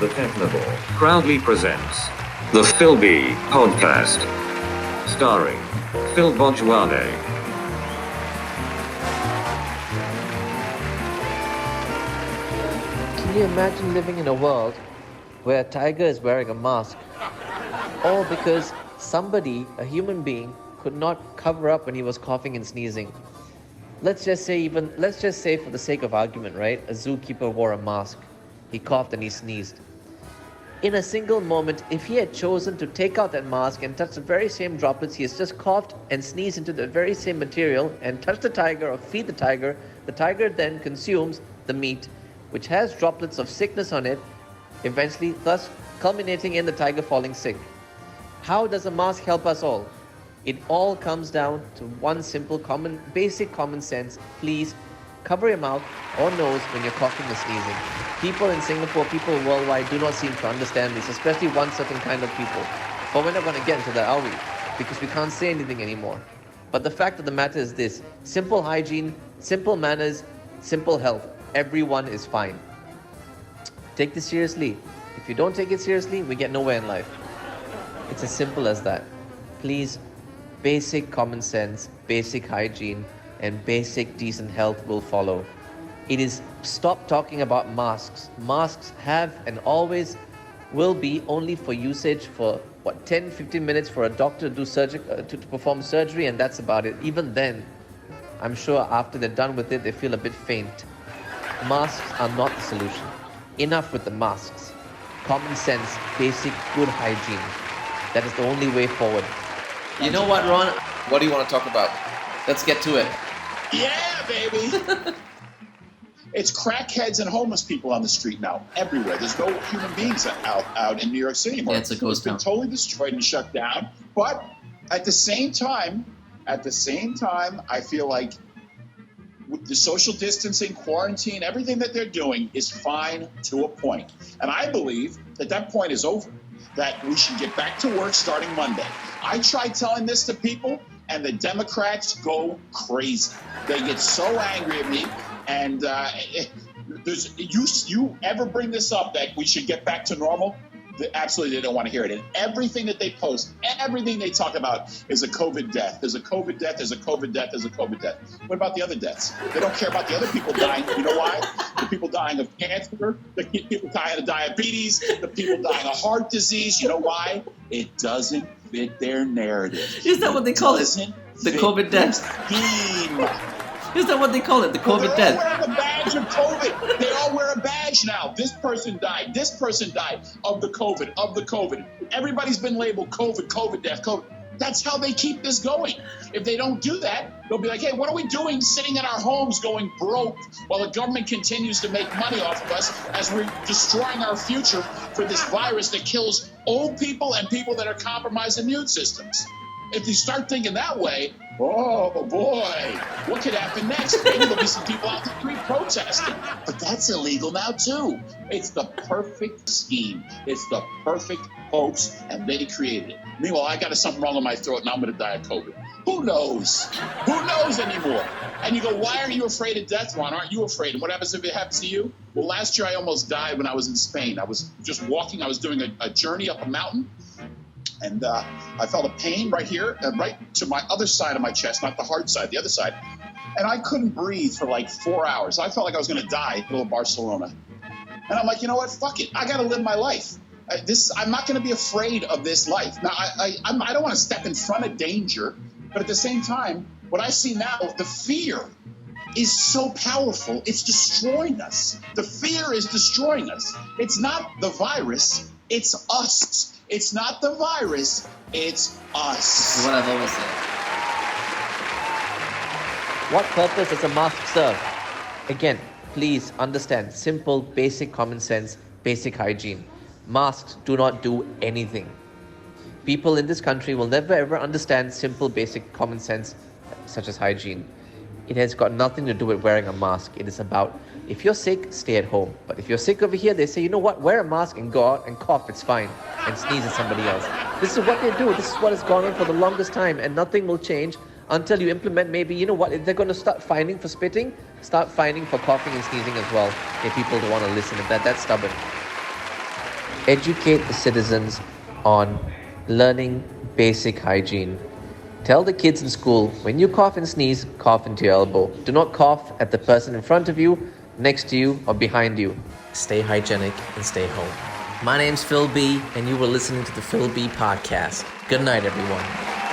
The Technivore proudly presents the Phil B Podcast, starring Phil Bojwane. Can you imagine living in a world where a tiger is wearing a mask? All because somebody, a human being, could not cover up when he was coughing and sneezing. Let's just say for the sake of argument, right? A zookeeper wore a mask. He coughed and he sneezed. In a single moment, if he had chosen to take out that mask and touch the very same droplets he has just coughed and sneezed into the very same material and touch the tiger or feed the tiger then consumes the meat, which has droplets of sickness on it, eventually thus culminating in the tiger falling sick. How does a mask help us all? It all comes down to one simple, basic common sense. Please cover your mouth or nose when you're coughing or sneezing. People in Singapore, people worldwide do not seem to understand this, especially one certain kind of people. But we're not going to get into that, are we? Because we can't say anything anymore. But the fact of the matter is this: simple hygiene, simple manners, simple health. Everyone is fine. Take this seriously. If you don't take it seriously, we get nowhere in life. It's as simple as that. Please, basic common sense, basic hygiene, and basic decent health will follow. It is stop talking about masks. Masks have and always will be only for usage for 10-15 minutes for a doctor to perform surgery, and that's about it. Even then, I'm sure after they're done with it, they feel a bit faint. Masks are not the solution. Enough with the masks. Common sense, basic good hygiene. That is the only way forward. You know what, Ron? What do you want to talk about? Let's get to it. Yeah, baby. It's crackheads and homeless people on the street now, everywhere. There's no human beings out in New York City anymore. Yeah, it's a ghost town. It's been totally destroyed and shut down. But at the same time, I feel like with the social distancing, quarantine, everything that they're doing is fine to a point. And I believe that point is over, that we should get back to work starting Monday. I tried telling this to people, and the Democrats go crazy. They get so angry at me, and you ever bring this up that we should get back to normal? Absolutely, they don't want to hear it. And everything that they post, everything they talk about is a COVID death. There's a COVID death, there's a COVID death, there's a COVID death. What about the other deaths? They don't care about the other people dying. You know why? The people dying of cancer, the people dying of diabetes, the people dying of heart disease. You know why? It doesn't fit their narrative. Is that what they call it? The COVID death? Is that what they call it? The COVID death? They all wear the badge of COVID. They all wear a badge now. This person died. This person died of the COVID. Everybody's been labeled COVID death, COVID. That's how they keep this going. If they don't do that, they'll be like, hey, what are we doing sitting in our homes going broke while the government continues to make money off of us as we're destroying our future for this virus that kills old people and people that are compromised immune systems? If you start thinking that way, oh boy, what could happen next? Maybe there'll be some people out the street protesting. But that's illegal now too. It's the perfect scheme. It's the perfect hoax, and they created it. Meanwhile, I got something wrong in my throat, and I'm going to die of COVID. Who knows? Who knows anymore? And you go, why are you afraid of death, Ron? Aren't you afraid? And what happens if it happens to you? Well, last year I almost died when I was in Spain. I was just walking. I was doing a journey up a mountain. And I felt a pain right here, right to my other side of my chest, not the hard side, the other side. And I couldn't breathe for like 4 hours. I felt like I was going to die in the middle of Barcelona. And I'm like, you know what? Fuck it. I got to live my life. I'm not going to be afraid of this life. Now, I don't want to step in front of danger. But at the same time, what I see now, the fear is so powerful. It's destroying us. The fear is destroying us. It's not the virus. It's us. It's not the virus, it's us. What I've always said. What purpose does a mask serve? Again, please understand simple, basic common sense, basic hygiene. Masks do not do anything. People in this country will never ever understand simple, basic common sense such as hygiene. It has got nothing to do with wearing a mask. It is about, if you're sick, stay at home. But if you're sick over here, they say, you know what, wear a mask and go out and cough, it's fine. And sneeze at somebody else. This is what they do. This is what has gone on for the longest time. And nothing will change until you implement maybe, you know what, if they're going to start fining for spitting, start fining for coughing and sneezing as well. If people don't want to listen, if that's stubborn. Educate the citizens on learning basic hygiene. Tell the kids in school, when you cough and sneeze, cough into your elbow. Do not cough at the person in front of you, next to you, or behind you. Stay hygienic and stay home. My name's Phil B, and you were listening to the Phil B Podcast. Good night, everyone.